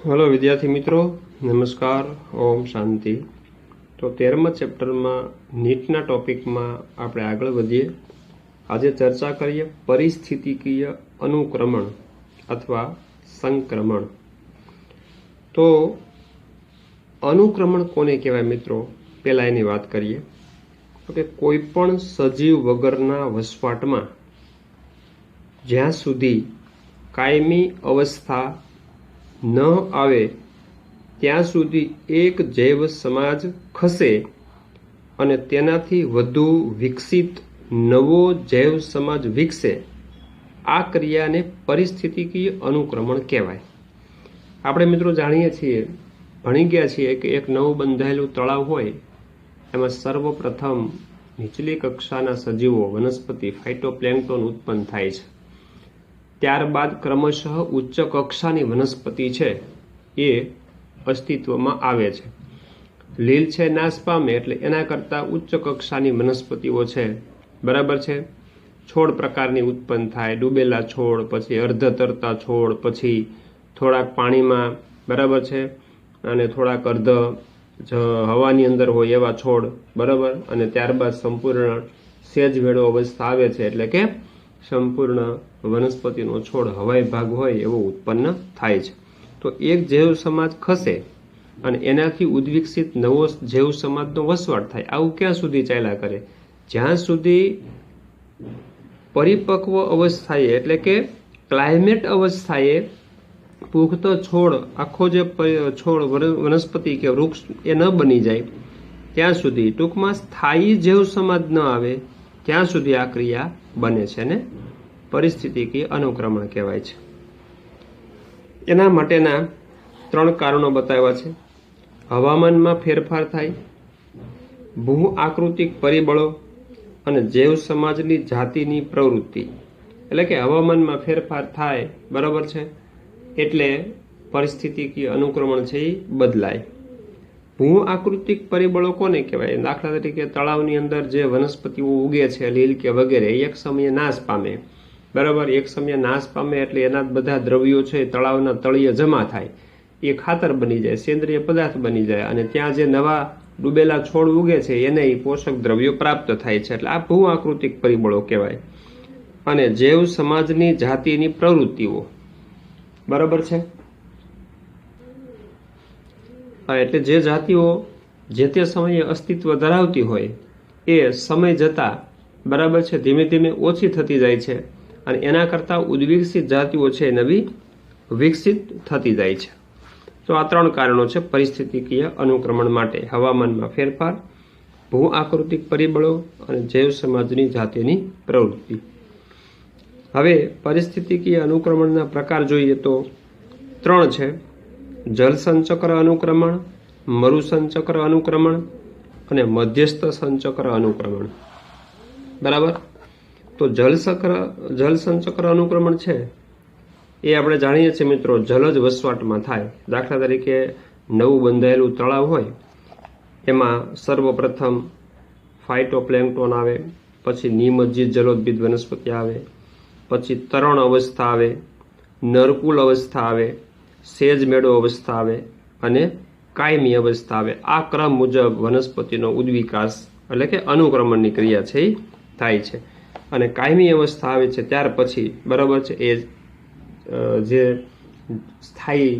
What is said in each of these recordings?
Hello विद्यार्थी मित्रों, नमस्कार। ओम शांति। तो 13मा चेप्टરમાં નીટના ટોપિકમાં આપણે આગળ વધીએ। આજે ચર્ચા કરીએ પરિસ્થિતિકીય અનુક્રમણ અથવા સંક્રમણ। તો અનુક્રમણ કોને કહેવાય મિત્રો? પહેલા એની વાત કરીએ કે કોઈ પણ સજીવ વગરના વસવાટમાં જ્યાં સુધી કાયમી અવસ્થા ન આવે ત્યાં સુધી એક જૈવ સમાજ ખસે અને તેનાથી વધુ વિકસિત નવો જૈવ સમાજ વિકસે, આ ક્રિયાને પરિસ્થિતિકીય અનુક્રમણ કહેવાય। આપણે મિત્રો જાણીએ છીએ, ભણી ગયા છીએ કે એક નવું બંધાયેલું તળાવ હોય એમાં સર્વપ્રથમ નીચલી કક્ષાના સજીવો વનસ્પતિ ફાઇટોપ્લેન્ક્ટન ઉત્પન્ન થાય છે। ત્યારબાદ ક્રમશઃ ઉચ્ચ કક્ષાની વનસ્પતિ છે એ અસ્તિત્વમાં આવે છે। લીલ છે નાશ પામે એટલે એના કરતાં ઉચ્ચ કક્ષાની વનસ્પતિઓ છે, બરાબર છે। છોડ પ્રકારની ઉત્પન્ન થાય, ડૂબેલા છોડ, પછી અર્ધ તરતા છોડ, પછી થોડાક પાણીમાં, બરાબર છે, અને થોડાક અર્ધ હવાની અંદર હોય એવા છોડ, બરાબર, અને ત્યારબાદ સંપૂર્ણ સેજ વેળો અવસ્થા આવે છે એટલે કે સંપૂર્ણ વનસ્પતિનો છોડ હવાઈ ભાગ હોય એવો ઉત્પન્ન થાય છે। તો એક જૈવ સમાજ ખસે અને એનાથી ઉદ્વિકસિત નવો જૈવ સમાજનો વસવાટ થાય। આવું ક્યાં સુધી ચાલ્યા કરે? જ્યાં સુધી પરિપક્વ અવસ્થાએ એટલે કે ક્લાઇમેટ અવસ્થાએ પુખ્ત છોડ, આખો જે છોડ વનસ્પતિ કે વૃક્ષ એ ન બની જાય ત્યાં સુધી, ટૂંકમાં સ્થાયી જૈવ સમાજ ન આવે ત્યાં સુધી આ ક્રિયા બને છે ને પરિસ્થિતિકીય અનુક્રમણ કહેવાય છે। એના માટેના 3 કારણો બતાવ્યા છે। હવામાનમાં ફેરફાર થાય, ભૂ આકૃતિક પરિબળો અને જૈવ સમાજની જાતિની પ્રવૃત્તિ। એટલે કે હવામાનમાં ફેરફાર થાય, બરાબર છે, એટલે પરિસ્થિતિકીય અનુક્રમણ છે એ બદલાય। ભૂ આકૃતિક પરિબળો કોને કહેવાય? દાખલા તરીકે તળાવની અંદર જે વનસ્પતિઓ ઉગે છે, લીલ કે વગેરે, એક સમયે નાશ પામે, બરાબર। એક સમયે નાશ પામે એટલે એના બધા દ્રવ્યો છે તળાવના તળિયે જમા થાય, એ ખાતર બની જાય, સેન્દ્રિય પદાર્થ બની જાય, અને ત્યાં જે નવા ડૂબેલા છોડ ઉગે છે એને પોષક દ્રવ્યો પ્રાપ્ત થાય છે, એટલે આ ભૂ આકૃતિક પરિબળો કહેવાય। અને જૈવ સમાજની જાતિની પ્રવૃત્તિઓ, બરાબર છે, એટલે જે જાતિઓ જે તે સમયે અસ્તિત્વ ધરાવતી હોય એ સમય જતા, બરાબર છે, ધીમે ધીમે ઓછી થતી જાય છે અને એના કરતાં ઉદ્વિકસિત જાતિઓ છે નવી વિકસિત થતી જાય છે। તો આ 3 કારણો છે પરિસ્થિતિકીય અનુક્રમણ માટે: હવામાનમાં ફેરફાર, ભૂ આકૃતિક પરિબળો અને જૈવ સમાજની જાતિની પ્રવૃત્તિ। હવે પરિસ્થિતિકીય અનુક્રમણના પ્રકાર જોઈએ તો 3 છે: જલ સંચક્ર અનુક્રમણ, મરુ સંચક્ર અનુક્રમણ અને મધ્યસ્થ સંચક્ર અનુક્રમણ, બરાબર। તો જલ સંચક્ર અનુક્રમણ છે એ આપણે જાણીએ છીએ મિત્રો, જલજ વસવાટમાં થાય। દાખલા તરીકે નવું બંધાયેલું તળાવ હોય એમાં સર્વપ્રથમ ફાઇટોપ્લેન્ક્ટન આવે, પછી નિમજ્જિત જલોદભિદ વનસ્પતિ આવે, પછી તરણ અવસ્થા આવે, નરકુલ અવસ્થા આવે, સેજ મેળો અવસ્થા આવે અને કાયમી અવસ્થા આવે। આ ક્રમ મુજબ વનસ્પતિનો ઉદ્વિકાસ એટલે કે અનુક્રમણની ક્રિયા છે એ થાય છે। અને કાયમી અવસ્થા આવે છે ત્યાર પછી, બરાબર છે, એ જે સ્થાયી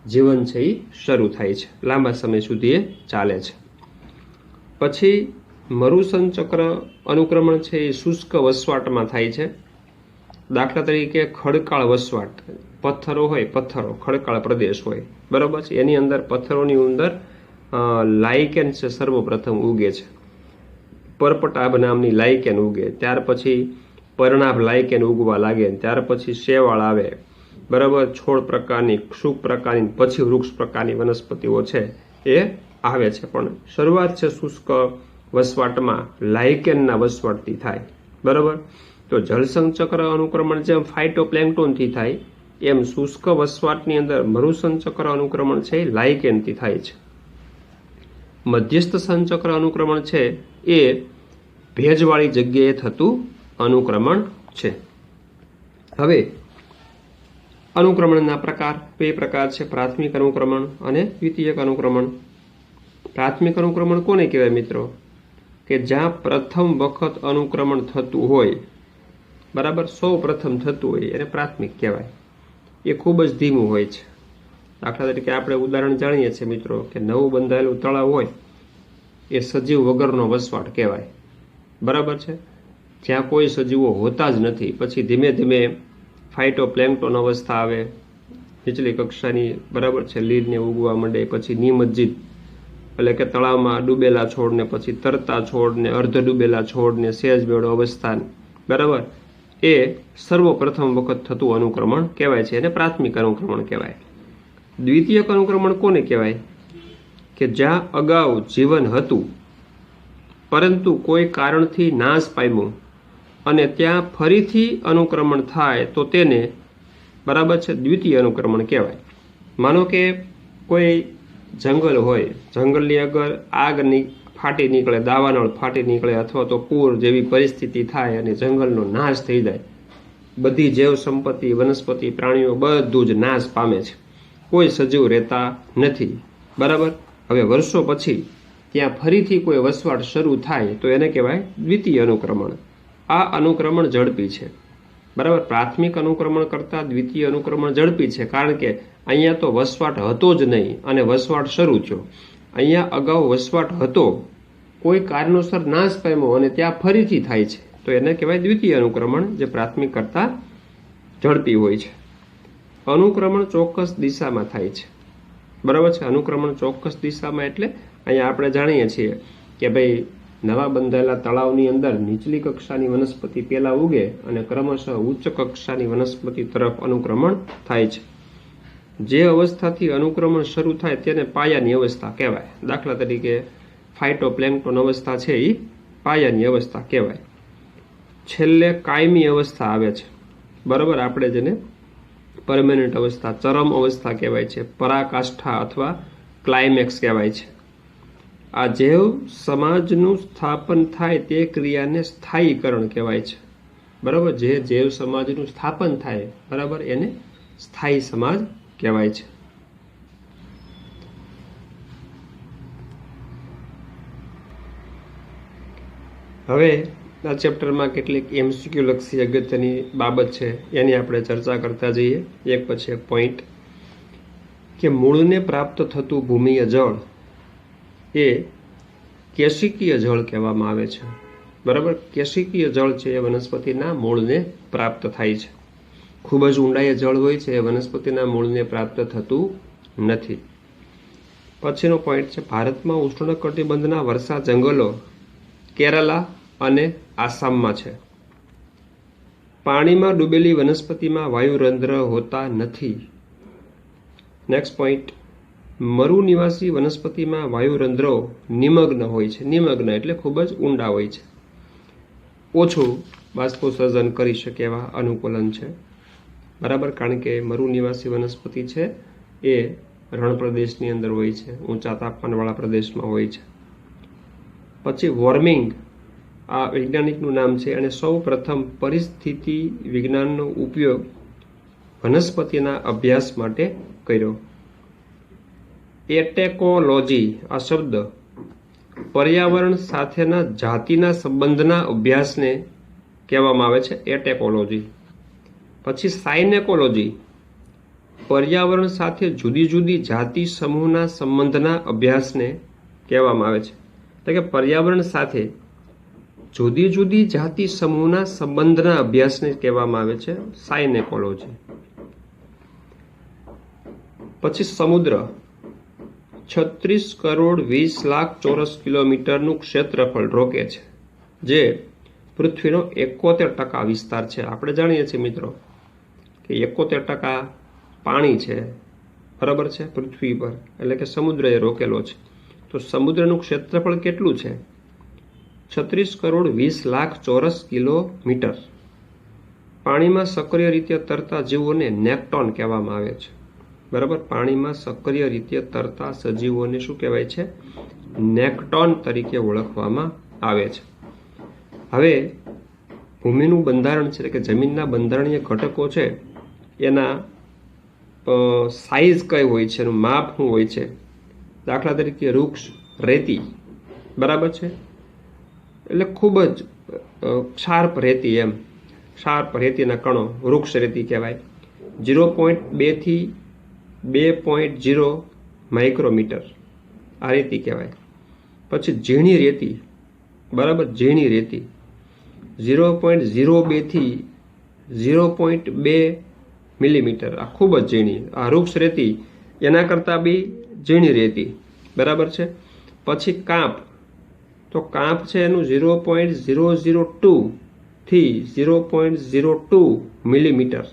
જીવન છે એ શરૂ થાય છે, લાંબા સમય સુધી એ ચાલે છે। પછી મરુસંચક્ર અનુક્રમણ છે એ શુષ્ક વસવાટમાં થાય છે। દાખલા તરીકે ખડકાળ વસવાટ, પથ્થરો હોય, ખડકાળ પ્રદેશ હોય, બરાબર છે, એની અંદર પથ્થરોની અંદર લાઇકેન છે સર્વપ્રથમ ઉગે છે, પરપટાભ નામની લાઇકેન ઉગે, ત્યાર પછી પરણાભ લાઇકેન ઉગવા લાગે, ત્યાર પછી શેવાળ આવે, બરાબર, છોડ પ્રકારની, ક્ષુપ પ્રકારની, પછી વૃક્ષ પ્રકારની વનસ્પતિઓ છે એ આવે છે। પણ શરૂઆત છે શુષ્ક વસવાટમાં લાઇકેનના વસવાટથી થાય, બરાબર। તો જલસંચક્ર અનુક્રમણ જેમ ફાઇટોપ્લેન્ક્ટનથી થાય એમ શુષ્ક વસવાટની અંદર મરુસંચક્ર અનુક્રમણ છે એ લાઇકેનથી થાય છે। મધ્યસ્થ સંચક્ર અનુક્રમણ છે એ ભેજવાળી જગ્યાએ થતું અનુક્રમણ છે। હવે અનુક્રમણના પ્રકાર બે પ્રકાર છે, પ્રાથમિક અનુક્રમણ અને દ્વિતીયક અનુક્રમણ. પ્રાથમિક અનુક્રમણ કોને કહેવાય મિત્રો? કે જ્યાં પ્રથમ વખત અનુક્રમણ થતું હોય, બરાબર, સૌ પ્રથમ થતું હોય એને પ્રાથમિક કહેવાય. એ ખૂબ જ ધીમું હોય છે. દાખલા તરીકે આપણે ઉદાહરણ જાણીએ છીએ મિત્રો કે નવું બંધાયેલું તળાવ હોય એ સજીવ વગરનો વસવાટ કહેવાય, બરાબર છે. જ્યાં કોઈ સજીવો હોતા જ નથી. પછી ધીમે ધીમે ફાઇટોપ્લેન્ક્ટોન અવસ્થા આવે, નીચલી કક્ષાની, બરાબર છે, લીલને ઉગવા માંડે. પછી નિમજ્જિત એટલે કે તળાવમાં ડૂબેલા છોડને, પછી તરતા છોડને, અર્ધ ડૂબેલા છોડને, સહેજ બેડો અવસ્થા, બરાબર, એ સર્વપ્રથમ વખત થતું અનુક્રમણ કહેવાય છે, એને પ્રાથમિક અનુક્રમણ કહેવાય. દ્વિતીયક અનુક્રમણ કોને કહેવાય? કે જ્યાં અગાઉ જીવન હતું પરંતુ કોઈ કારણથી નાશ પામ્યું અને ત્યાં ફરીથી અનુક્રમણ થાય તો તેને, બરાબર છે, દ્વિતીય અનુક્રમણ કહેવાય. માનો કે કોઈ જંગલ હોય, જંગલની અગર આગ ફાટી નીકળે, દાવાનળ ફાટી નીકળે, અથવા તો પૂર જેવી પરિસ્થિતિ થાય અને જંગલનો નાશ થઈ જાય, બધી જૈવ સંપત્તિ, વનસ્પતિ, પ્રાણીઓ બધું જ નાશ પામે છે, કોઈ સજીવ રહેતા નથી, બરાબર. હવે વર્ષો પછી ત્યાં ફરીથી કોઈ વસવાટ શરૂ થાય તો એને કહેવાય દ્વિતીય અનુક્રમણ. આ અનુક્રમણ ઝડપી છે, બરાબર. પ્રાથમિક અનુક્રમણ કરતાં દ્વિતીય અનુક્રમણ ઝડપી છે, કારણ કે અહીંયા તો વસવાટ હતો જ નહીં અને વસવાટ શરૂ થયો. અહીંયા અગાઉ વસવાટ હતો, કોઈ કારણોસર નાશ પામ્યો અને ત્યાં ફરીથી થાય છે, તો એને કહેવાય દ્વિતીય અનુક્રમણ, જે પ્રાથમિક કરતાં ઝડપી હોય છે. અનુક્રમણ ચોક્કસ દિશામાં થાય છે, બરાબર છે. અનુક્રમણ ચોક્કસ દિશામાં એટલે અહીંયા આપણે જાણીએ છીએ કે ભાઈ નવા બંધાયેલા તળાવની અંદર નીચલી કક્ષાની વનસ્પતિ પહેલા ઉગે અને ક્રમશઃ ઉચ્ચ કક્ષાની વનસ્પતિ તરફ અનુક્રમણ થાય છે. જે અવસ્થાથી અનુક્રમણ શરૂ થાય તેને પાયાની અવસ્થા કહેવાય. દાખલા તરીકે ફાઇટોપ્લેન્ક્ટોન અવસ્થા છે એ પાયાની અવસ્થા કહેવાય. છેલ્લે કાયમી અવસ્થા આવે છે, બરાબર, આપણે જેને પરમેનન્ટ અવસ્થા, ચરમ અવસ્થા કહેવાય છે, પરાકાષ્ઠા અથવા ક્લાઇમેક્સ કહેવાય છે. આ જૈવ સમાજનું સ્થાપન થાય તે ક્રિયાને સ્થાયીકરણ કહેવાય છે, બરાબર. જે જૈવ સમાજનું સ્થાપન થાય, બરાબર, એને સ્થાયી સમાજ કહેવાય છે. હવે આ ચેપ્ટરમાં કેટલીક એમસીક્યુ લક્ષી અગત્યની બાબત છે એની આપણે ચર્ચા કરતા જઈએ, એક પછી એક પોઈન્ટ. કે મૂળને પ્રાપ્ત થતું ભૂમિય જળ એ કેશિકીય જળ કહેવામાં આવે છે, બરાબર. કેશિકીય જળ છે એ વનસ્પતિના મૂળને પ્રાપ્ત થાય છે. ખૂબ જ ઊંડાઈએ જળ હોય છે એ વનસ્પતિના મૂળને પ્રાપ્ત થતું નથી. પછીનો પોઈન્ટ છે, ભારતમાં ઉષ્ણકટિબંધના વર્ષા જંગલો કેરલા અને આસામમાં છે. પાણીમાં ડૂબેલી વનસ્પતિમાં વાયુરંધ્ર હોતા નથી. નેક્સ્ટ પોઈન્ટ, મરુ નિવાસી વનસ્પતિમાં વાયુરંધ્રો નિમગ્ન હોય છે. નિમગ્ન એટલે ખૂબ જ ઊંડા હોય છે, ઓછું બાષ્પોત્સર્જન કરી શકે એવા અનુકૂલન છે, બરાબર. કારણ કે મરુ નિવાસી વનસ્પતિ છે એ રણ પ્રદેશની અંદર હોય છે, ઊંચા તાપમાનવાળા પ્રદેશમાં હોય છે. પછી વોર્મિંગ, આ વૈજ્ઞાનિકનું નામ છે, અને સૌ પ્રથમ પરિસ્થિતિ વિજ્ઞાનનો ઉપયોગ વનસ્પતિના અભ્યાસ માટે કર્યો. એટેકોલોજી આ શબ્દ પર્યાવરણ સાથેના જાતિના સંબંધના અભ્યાસને કહેવામાં આવે છે, એટેકોલોજી. પછી સાયનેકોલોજી પર્યાવરણ સાથે જુદી જુદી જાતિ સમૂહના સંબંધના અભ્યાસને કહેવામાં આવે છે. એટલે કે પર્યાવરણ સાથે જુદી જુદી જાતિ સમૂહના સંબંધના અભ્યાસને કહેવામાં આવે છે સાયનેકોલોજી. પછી સમુદ્ર 36 કરોડ 20 લાખ ચોરસ કિલોમીટરનું ક્ષેત્રફળ રોકે છે, જે પૃથ્વીનો 71% વિસ્તાર છે. આપણે જાણીએ છીએ મિત્રો કે 71% પાણી છે, બરાબર છે, પૃથ્વી પર, એટલે કે સમુદ્ર એ રોકેલો છે. તો સમુદ્રનું ક્ષેત્રફળ કેટલું છે? 36 કરોડ 20 લાખ ચોરસ કિલોમીટર. પાણીમાં સક્રિય રીતે તરતા જીવોને નેક્ટોન કહેવામાં આવે છે, બરાબર. પાણીમાં સક્રિય રીતે તરતા સજીવોને શું કહેવાય છે? નેક્ટોન તરીકે ઓળખવામાં આવે છે. હવે ભૂમિનું બંધારણ છે કે જમીનના બંધારણીય ઘટકો છે એના સાઇઝ કઈ હોય છે, એનું માપ શું હોય છે. દાખલા તરીકે વૃક્ષ રેતી, બરાબર છે, એટલે ખૂબ જ શાર્પ રેતી, એમ શાર્પ રેતીના કણો વૃક્ષ રેતી કહેવાય. 0.2 થી 2.0 માઇક્રોમીટર આ રેતી કહેવાય. પછી ઝીણી રેતી, બરાબર, ઝીણી રેતી 0.02 થી 0.2 મિલીમીટર, આ ખૂબ જ ઝીણી. આ વૃક્ષ રેતી એના કરતાં બી ઝીણી રેતી, બરાબર છે. પછી કાંપ, તો કાંપ છે એનું 0.002 થી 0.02 મિલીમીટર.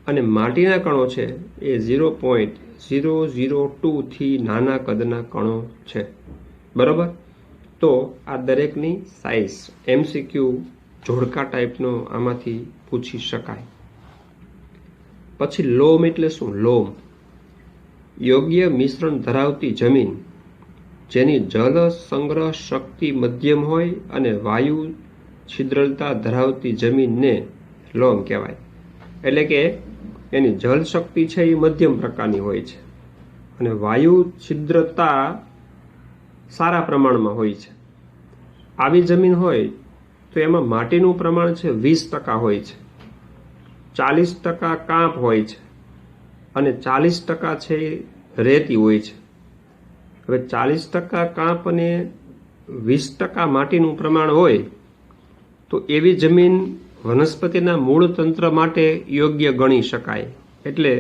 અને માટીના કણો છે એ 0.002 થી નાના કદના કણો છે, બરાબર. તો આ દરેકની સાઇઝ MCQ જોડકા ટાઈપનો આમાંથી પૂછી શકાય. પછી લોમ એટલે શું? લોમ યોગ્ય મિશ્રણ ધરાવતી જમીન જેની જલ સંગ્રહ શક્તિ મધ્યમ હોય અને વાયુ છિદ્રતા ધરાવતી જમીનને લોમ કહેવાય. એટલે કે એની જલ શક્તિ છે એ મધ્યમ પ્રકારની હોય છે અને વાયુ છિદ્રતા સારા પ્રમાણમાં હોય છે. આવી જમીન હોય તો એમાં માટીનું પ્રમાણ છે 20% હોય છે, 40% કાંપ હોય છે અને 40% છે રેતી હોય છે. હવે 40% કાંપ અને 20% માટીનું પ્રમાણ હોય તો એવી જમીન વનસ્પતિના મૂળ તંત્ર માટે યોગ્ય ગણી શકાય. એટલે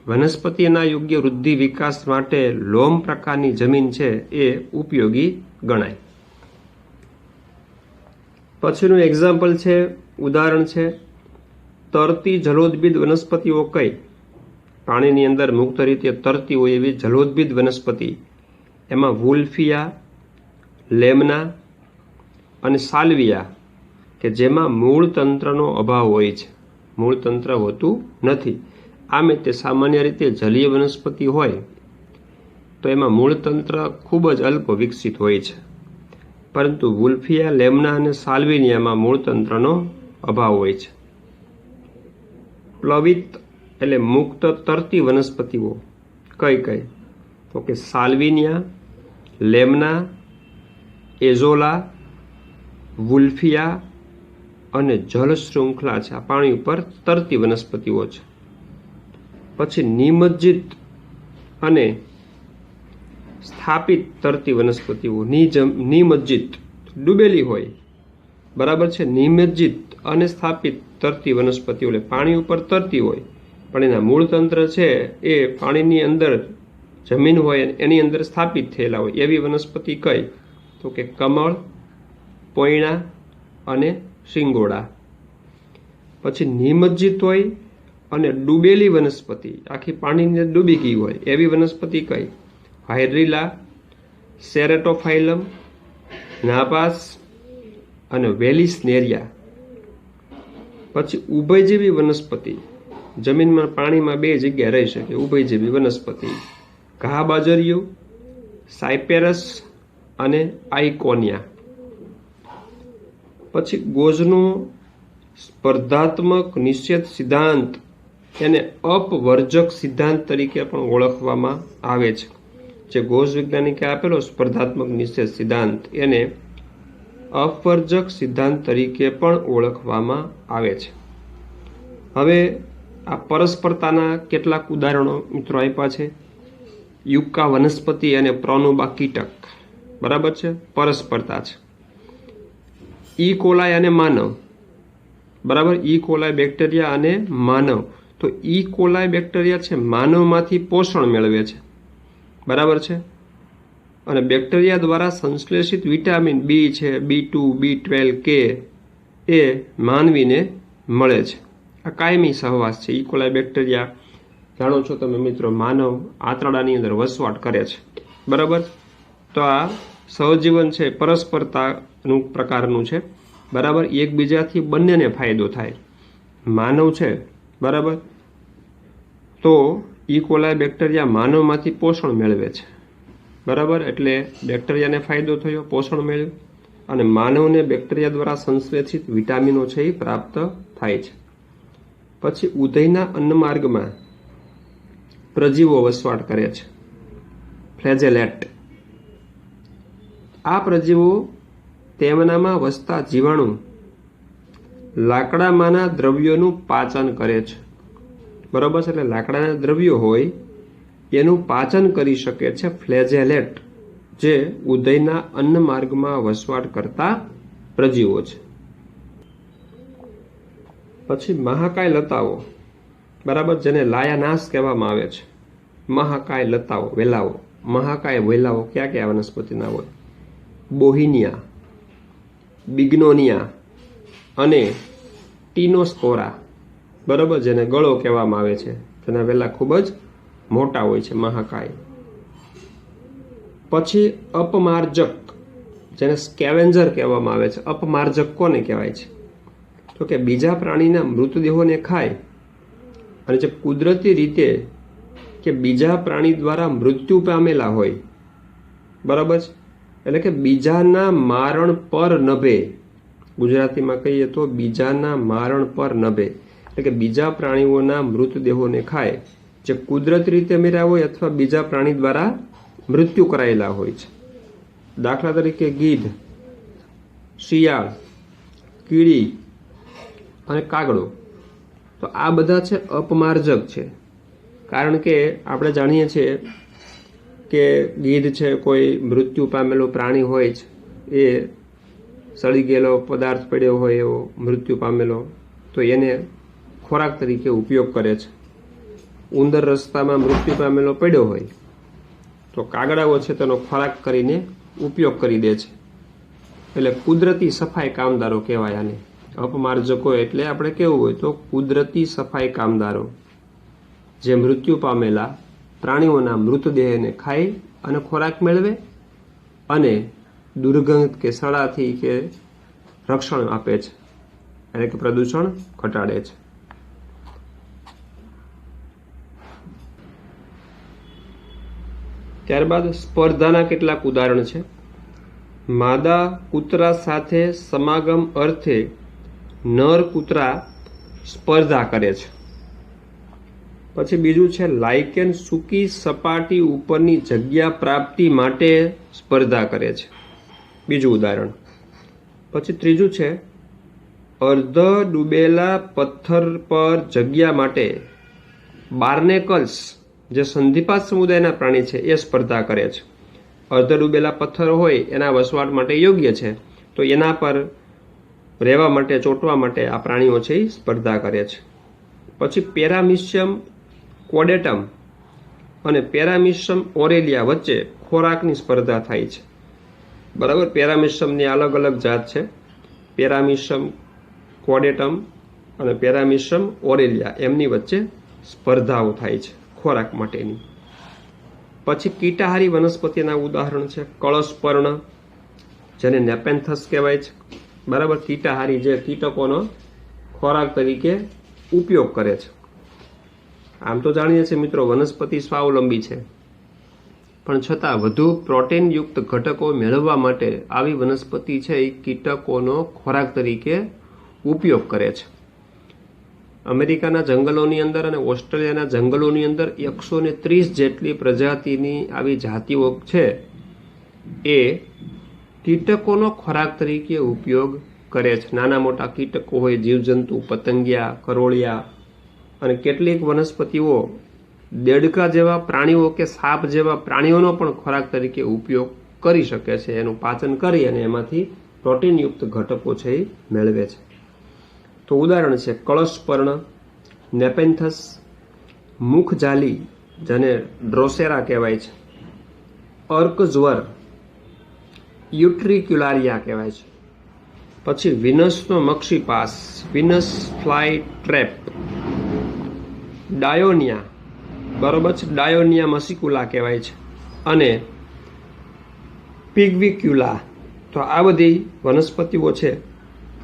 વનસ્પતિના યોગ્ય વૃદ્ધિ વિકાસ માટે લોમ પ્રકારની જમીન છે એ ઉપયોગી ગણાય. પછીનું એક્ઝામ્પલ છે, ઉદાહરણ છે, તરતી જલોદભિદ વનસ્પતિઓ કઈ? પાણીની અંદર મુક્ત રીતે તરતી હોય એવી જલોદભિદ વનસ્પતિ, એમાં વુલ્ફિયા, લેમના અને સાલ્વિયા, કે જેમાં મૂળ તંત્રનો અભાવ હોય છે, મૂળ તંત્ર હોતું નથી. આમે તે સામાન્ય રીતે જલીય વનસ્પતિ હોય તો એમાં મૂળ તંત્ર ખૂબ જ અલ્પ વિકસિત હોય છે, પરંતુ વુલ્ફિયા, લેમના અને સાલ્વિનિયામાં મૂળ તંત્રનો અભાવ હોય છે. પ્લવિત એટલે મુક્ત તરતી વનસ્પતિઓ કઈ કઈ? તો કે સાલ્વિનિયા, લેમના, એઝોલા, વુલ્ફિયા અને જળ શૃંખલા છે, આ પાણી ઉપર તરતી વનસ્પતિઓ છે. પછી નિમજ્જિત અને સ્થાપિત તરતી વનસ્પતિઓ. નિમજ્જિત ડૂબેલી હોય, બરાબર છે, નિમજ્જિત અને સ્થાપિત તરતી વનસ્પતિઓ એટલે પાણી ઉપર તરતી હોય પણ એના મૂળ તંત્ર છે એ પાણીની અંદર જમીન હોય એની અંદર સ્થાપિત થયેલા હોય એવી વનસ્પતિ કઈ? તો કે કમળ, પોયણા અને શિંગોડા. પછી નિમજ્જિત હોય અને ડૂબેલી વનસ્પતિ, આખી પાણીની અંદર ડૂબી ગઈ હોય એવી વનસ્પતિ કઈ? હાયડ્રીલા, સેરેટોફાઇલમ, નાપાસ અને વેલિસનેરિયા. પછી ઉભયજીવી વનસ્પતિ, જમીનમાં પાણીમાં બે જગ્યા રહી શકે, ઉભયજીવી વનસ્પતિ, ઘા બાજરીયું, સાયપેરસ અને આઇકોનિયા. પછી ગોઝનો સ્પર્ધાત્મક નિષેધ સિદ્ધાંત એને અપવર્જક સિદ્ધાંત તરીકે પણ ઓળખવામાં આવે છે. જે ગોઝ વૈજ્ઞાનિકે આપેલો સ્પર્ધાત્મક નિષેધ સિદ્ધાંત એને અપવર્જક સિદ્ધાંત તરીકે પણ ઓળખવામાં આવે છે. હવે આ પરસ્પરતાના કેટલાક ઉદાહરણો મિત્રો આપ્યા છે. યુક્કા વનસ્પતિ અને પ્રોનુબા કીટક, બરાબર છે, પરસ્પરતા છે. ઈ કોલાય અને માનવ, બરાબર, ઈ કોલાય બેક્ટેરિયા અને માનવ. તો ઈ કોલાય બેક્ટેરિયા છે માનવમાંથી પોષણ મેળવે છે, બરાબર છે, અને બેક્ટેરિયા દ્વારા સંશ્લેષિત વિટામિન બી છે, B2, B12, K એ માનવીને મળે છે. આ કાયમી સહવાસ છે. ઈ કોલાય બેક્ટેરિયા જાણો છો તમે મિત્રો, માનવ આંતરડાની અંદર વસવાટ કરે છે, બરાબર. તો આ સહજીવન છે પરસ્પરતાનું પ્રકારનું છે, બરાબર. એકબીજાથી બંનેને ફાયદો થાય. માનવ છે, બરાબર, તો ઈ કોલાય બેક્ટેરિયા માનવમાંથી પોષણ મેળવે છે, બરાબર. એટલે બેક્ટેરિયાને ફાયદો થયો, પોષણ મેળવ્યું, અને માનવને બેક્ટેરિયા દ્વારા સંશ્લેષિત વિટામિનો છે એ પ્રાપ્ત થાય છે. પછી ઉધઈના અન્નમાર્ગમાં પ્રજીવો વસવાટ કરે છે, ફ્લેજેલેટ. આ પ્રજીવો તેમનામાં વસતા જીવાણુ લાકડામાંના દ્રવ્યોનું પાચન કરે છે. બરોબર છે? એટલે લાકડાના દ્રવ્યો હોય એનું પાચન કરી શકે છે ફ્લેજેલેટ, જે ઉદયના અન્ન માર્ગમાં વસવાટ કરતા પ્રજીવો છે. પછી મહાકાય લતાઓ, બરાબર, જેને લાયાનાશ કહેવામાં આવે છે. મહાકાય લતાઓ, વેલાઓ. મહાકાય વેલાઓ કયા કયા વનસ્પતિના હોય? બોહિનિયા, બિગ્નોનિયા અને ટીનોસ્પોરા. બરાબર, જેને ગળો કહેવામાં આવે છે. તેના વેલા ખૂબ જ મોટા હોય છે, મહાકાય. પછી અપમાર્જક, જેને સ્કેવેન્જર કહેવામાં આવે છે. અપમાર્જક કોને કહેવાય છે? તો કે બીજા પ્રાણીના મૃતદેહોને ખાય અને જે કુદરતી રીતે કે બીજા પ્રાણી દ્વારા મૃત્યુ પામેલા હોય, બરાબર છે, એટલે કે બીજાના મારણ પર નભે. ગુજરાતીમાં કહીએ તો બીજાના મારણ પર નભે, એટલે કે બીજા પ્રાણીઓના મૃતદેહોને ખાય જે કુદરતી રીતે મર્યા હોય અથવા બીજા પ્રાણી દ્વારા મૃત્યુ કરાયેલા હોય છે. દાખલા તરીકે ગીધ, શિયાળ, કીડી અને કાગડો. તો આ બધા છે અપમાર્જક છે. કારણ કે આપણે જાણીએ છીએ કે ગીધ છે કોઈ મૃત્યુ પામેલું પ્રાણી હોય છે, એ સળી ગયેલો પદાર્થ પડ્યો હોય એવો મૃત્યુ પામેલો, તો એને ખોરાક તરીકે ઉપયોગ કરે છે. ઉંદર રસ્તામાં મૃત્યુ પામેલો પડ્યો હોય તો કાગડાઓ છે તેનો ખોરાક કરીને ઉપયોગ કરી દે છે. એટલે કુદરતી સફાઈ કામદારો કહેવાય આને. અપમાર્જકો એટલે આપણે કેવું હોય તો કુદરતી સફાઈ કામદારો, જે મૃત્યુ પામેલા પ્રાણીઓના મૃતદેહને ખાઈ અને ખોરાક મેળવે અને દુર્ગંધ કે સડાથી કે રક્ષણ આપે છે, એટલે કે પ્રદૂષણ ઘટાડે છે. ત્યારબાદ સ્પર્ધાના કેટલાક ઉદાહરણ છે. માદા કૂતરા સાથે સમાગમ અર્થે નર કૂતરા સ્પર્ધા કરે છે. પછી બીજું છે લાઇકેન સૂકી સપાટી ઉપરની જગ્યા પ્રાપ્તિ માટે સ્પર્ધા કરે છે. બીજું ઉદાહરણ. પછી ત્રીજું છે અર્ધ ડૂબેલા પથ્થર પર જગ્યા માટે બાર્નેકલ્સ, જે સંધિપાત સમુદાયના પ્રાણી છે, એ સ્પર્ધા કરે છે. અર્ધ ડૂબેલા પથ્થર હોય એના વસવાટ માટે યોગ્ય છે, તો એના પર રહેવા માટે, ચોંટવા માટે આ પ્રાણીઓ છે એ સ્પર્ધા કરે છે. પછી પેરામિશિયમ કોડેટમ અને પેરામિશિયમ ઓરેલિયા વચ્ચે ખોરાકની સ્પર્ધા થાય છે. બરાબર, પેરામિશિયમની અલગ અલગ જાત છે. પેરામિશિયમ કોડેટમ અને પેરામિશિયમ ઓરેલિયા, એમની વચ્ચે સ્પર્ધાઓ થાય છે ખોરાક માટેની. પછી કીટાહારી વનસ્પતિના ઉદાહરણ છે કળશપર્ણ, જેને નેપેન્થસ કહેવાય છે. બરાબર, કીટાહારી, જે કીટકોનો ખોરાક તરીકે ઉપયોગ કરે છે. આમ તો જાણીએ છીએ મિત્રો વનસ્પતિ સ્વાવલંબી છે, પણ છતાં વધુ પ્રોટીનયુક્ત ઘટકો મેળવવા માટે આવી વનસ્પતિ છે એ કીટકોનો ખોરાક તરીકે ઉપયોગ કરે છે. અમેરિકાના જંગલોની અંદર અને ઓસ્ટ્રેલિયાના જંગલોની અંદર 130 જેટલી પ્રજાતિની આવી જાતિઓ છે એ કીટકોનો ખોરાક તરીકે ઉપયોગ કરે છે. નાના મોટા કીટકો હોય, જીવજંતુ, પતંગિયા, કરોળિયા, અને કેટલીક વનસ્પતિઓ દેડકા જેવા પ્રાણીઓ કે સાપ જેવા પ્રાણીઓનો પણ ખોરાક તરીકે ઉપયોગ કરી શકે છે. એનું પાચન કરી અને એમાંથી પ્રોટીનયુક્ત ઘટકો છે એ મેળવે છે. તો ઉદાહરણ છે કળશપર્ણ, નેપેન્થસ, મુખજાલી, જેને ડ્રોસેરા કહેવાય છે, અર્કજ્વર, યુટ્રિક્યુલારિયા કહેવાય છે. પછી વિનસનો મક્ષીપાસ, વિનસ ફ્લાય ટ્રેપ, ડાયોનિયા, બરોબર છે, ડાયોનિયા મસિક્યુલા કહેવાય છે, અને પિગ્વિક્યુલા. તો આ બધી વનસ્પતિઓ છે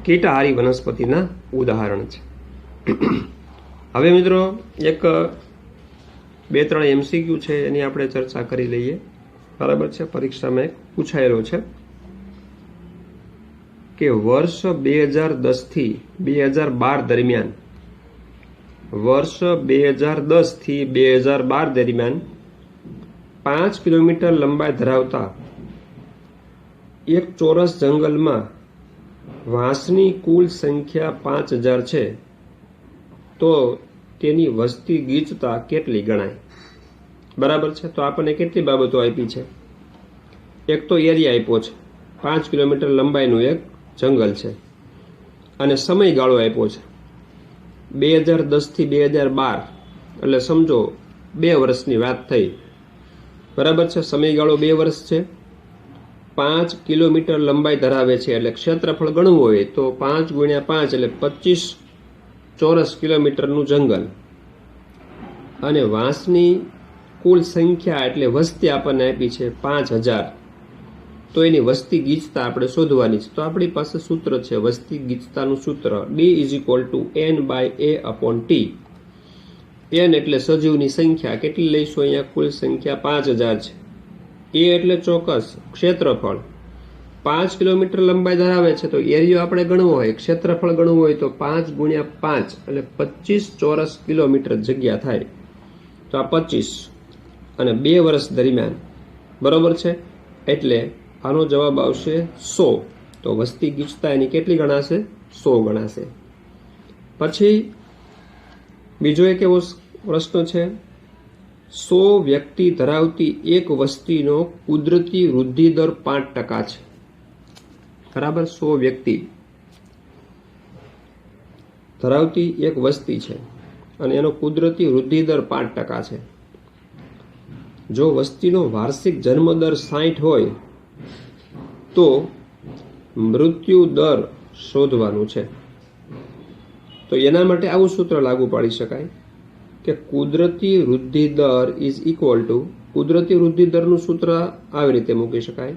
કીટાહારી વનસ્પતિના ઉદાહરણ છે. હવે મિત્રો એક 2-3 MCQ છે એની આપણે ચર્ચા કરી લઈએ. બરાબર છે, પરીક્ષામાં એક પૂછાયેલો છે કે વર્ષ 2010 થી 2012 દરમિયાન વર્ષ 2010 થી 2012 દરમિયાન 5 કિલોમીટર લંબાઈ ધરાવતા એક ચોરસ જંગલમાં વાંસની કુલ સંખ્યા 5000 છે, તો તેની વસ્તી ગીચતા કેટલી ગણાય? બરાબર છે. તો આપણને કેટલી બાબતો આપી છે? એક તો એરિયા આપ્યો છે, 5 કિલોમીટર લંબાઈનું એક જંગલ છે, અને સમયગાળો આપ્યો છે 2010 થી 2012, એટલે સમજો 2 વર્ષની વાત થઈ. બરાબર છે. સમયગાળો 2 વર્ષ છે. 5 કિલોમીટર લંબાઈ ધરાવે છે, એટલે ક્ષેત્રફળ ગણવું હોય તો 5 × 5 એટલે 25 ચોરસ કિલોમીટરનું જંગલ, અને વાંસની કુલ સંખ્યા એટલે વસ્તી આપણને આપી છે 5000, તો એની વસ્તી ગીચતા આપણે શોધવાની છે. તો આપણી પાસે સૂત્ર છે વસ્તી ગીચતાનું સૂત્ર, D = N/A/T. N એટલે સજીવની સંખ્યા, કેટલી લઈશું? અહીંયા કુલ સંખ્યા 5000 છે. A એટલે ચોક્કસ ક્ષેત્રફળ, 5 કિલોમીટર લંબાઈ ધરાવે છે, તો એરિયો આપણે ગણવો હોય, ક્ષેત્રફળ ગણવું હોય તો 5 × 5 એટલે 25 ચોરસ કિલોમીટર જગ્યા થાય, તો આ 25, અને 2 વર્ષ દરમિયાન. બરોબર છે. એટલે આનો જવાબ આવશે 100. તો વસ્તી ગીચતા એની કેટલી ગણાશે? 100 ગણાશે. પછી બીજો એક એવો પ્રશ્ન છે, 100 વ્યક્તિ ધરાવતી એક વસ્તીનો કુદરતી વૃદ્ધિ દર 5% છે. બરાબર. 100 વ્યક્તિ ધરાવતી એક વસ્તી છે અને એનો કુદરતી વૃદ્ધિ દર 5% છે. જો વસ્તીનો વાર્ષિક જન્મ દર 60 હોય તો મૃત્યુ દર શોધવાનું છે. તો એના માટે આવું સૂત્ર લાગુ પાડી શકાય કે કુદરતી વૃદ્ધિ દર ઇઝ ઇક્વલ ટુ, કુદરતી વૃદ્ધિ દરનું સૂત્ર આવી રીતે મૂકી શકાય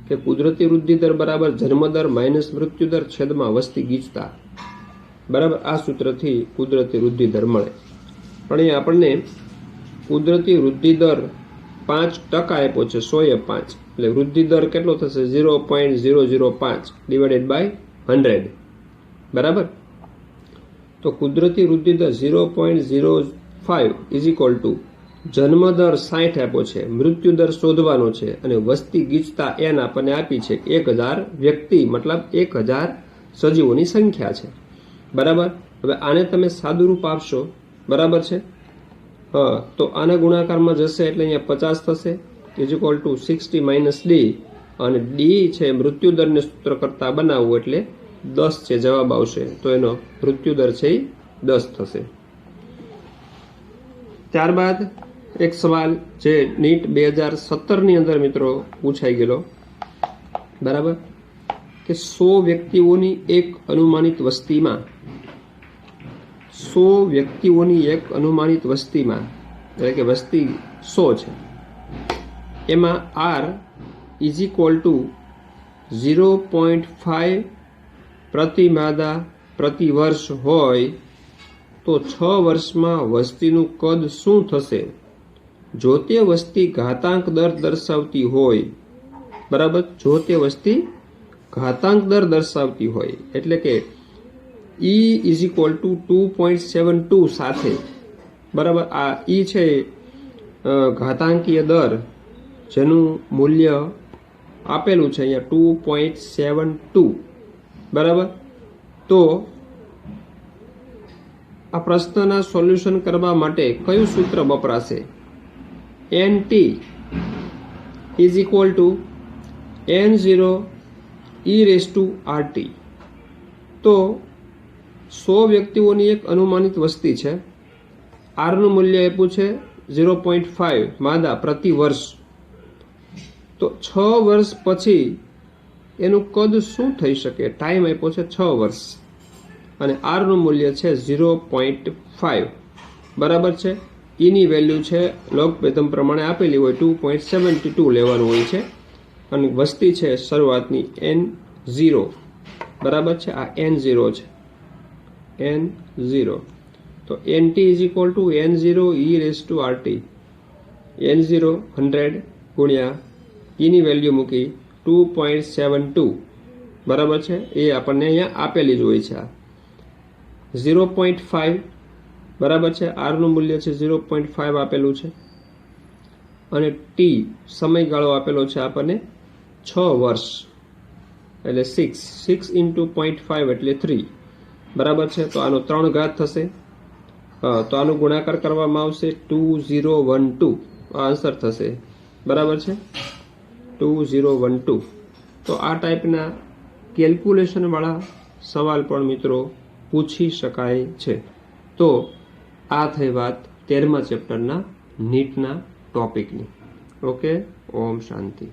કે કુદરતી વૃદ્ધિ દર બરાબર જન્મદર માઇનસ મૃત્યુ દર છેદમાં વસ્તી ગીચતા. બરાબર. આ સૂત્રથી કુદરતી વૃદ્ધિ દર મળે. પણ અહીંયા આપણને કુદરતી વૃદ્ધિ દર 5% આપ્યો છે, 100/5, એટલે વૃદ્ધિ દર કેટલો થશે? 0.005 / 100. બરાબર. તો કુદરતી વૃદ્ધિ દર 0.05 ઇઝ ઇક્વલ ટુ જન્મ દર 60 આપ્યો છે, મૃત્યુ દર શોધવાનો છે, અને વસ્તી ગીચતા N આપણને આપી છે 1000 વ્યક્તિ, મતલબ 1000 સજીવોની સંખ્યા છે. બરાબર. હવે આને તમે સાદું રૂપ આપશો. બરાબર છે. તો આના ગુણાકારમાં જશે એટલે અહીંયા 50 થશે, ઇઝ ઇક્વલ ટુ 60 - D, અને D છે મૃત્યુ દરને સૂત્ર કરતા બનાવવું એટલે 10 છે જવાબ આવશે. તો એનો મૃત્યુ દર છે એ 10 થશે. ત્યારબાદ એક સવાલ જે નીટ 2017ની અંદર મિત્રો પૂછાઈ ગયેલો. બરાબર. કે 100 વ્યક્તિઓની એક અનુમાનિત વસ્તીમાં, 100 વ્યક્તિઓની એક અનુમાનિત વસ્તીમાં, એટલે કે વસ્તી 100 છે, એમાં R ઇઝ ઇક્વલ ટુ 0.5 પ્રતિ માદા પ્રતિ વર્ષ હોય તો 6 વર્ષમાં વસ્તીનું કદ શું થશે જો તે વસ્તી ઘાતાંક દર દર્શાવતી હોય? બરાબર. જો તે વસ્તી ઘાતાંક દર દર્શાવતી હોય એટલે કે E ઇઝ ઇક્વલ ટુ 2.72 સાથે. બરાબર. આ E છે ઘાતાંકીય દર, જેનું મૂલ્ય આપેલું છે અહીંયા 2.72. બરાબર. તો આ પ્રશ્નના સોલ્યુશન કરવા માટે કયું સૂત્ર વપરાશે? NT is equal to N0 e⁻RT. તો 100 વ્યક્તિઓની એક અનુમાનિત વસ્તી છે, R નું મૂલ્ય આપ્યું છે 0.5 માદા પ્રતિ વર્ષ. તો 6 વર્ષ પછી એનું કદ શું થઈ શકે? ટાઈમ આપ્યો છે 6 વર્ષ, અને R નું મૂલ્ય છે 0.5. બરાબર છે. ની વેલ્યુ છે લોગરિધમ પ્રમાણે આપેલી હોય 2.72 લેવાનું હોય છે, અને વસ્તી છે શરૂઆતની N0. બરાબર છે. આ N0 છે, N0. તો NT is equal to N0 e⁻RT. N0 100 ગુણ્યા ની વેલ્યુ મૂકી 2.72. બરાબર છે. એ આપણને અહીંયા આપેલી જ હોય છે. 0.5 બરાબર છે. આરનું મૂલ્ય છે 0.5 આપેલું છે અને ટી સમયગાળો આપેલો છે આપણને 6 વર્ષ એટલે 6 ઇન્ટુ 0.5 એટલે 3 બરાબર છે. તો આનો 3 ઘાત થશે, તો આનો ગુણાકાર કરવામાં આવશે 2012 આ આન્સર થશે. બરાબર છે 2012. તો આ ટાઈપના કેલ્ક્યુલેશન વાળા સવાલ પણ મિત્રો પૂછી શકાય છે. તો આ થઈ વાત 13મા ચેપ્ટરના નીટના ટોપિકની. ઓકે, ઓમ શાંતિ.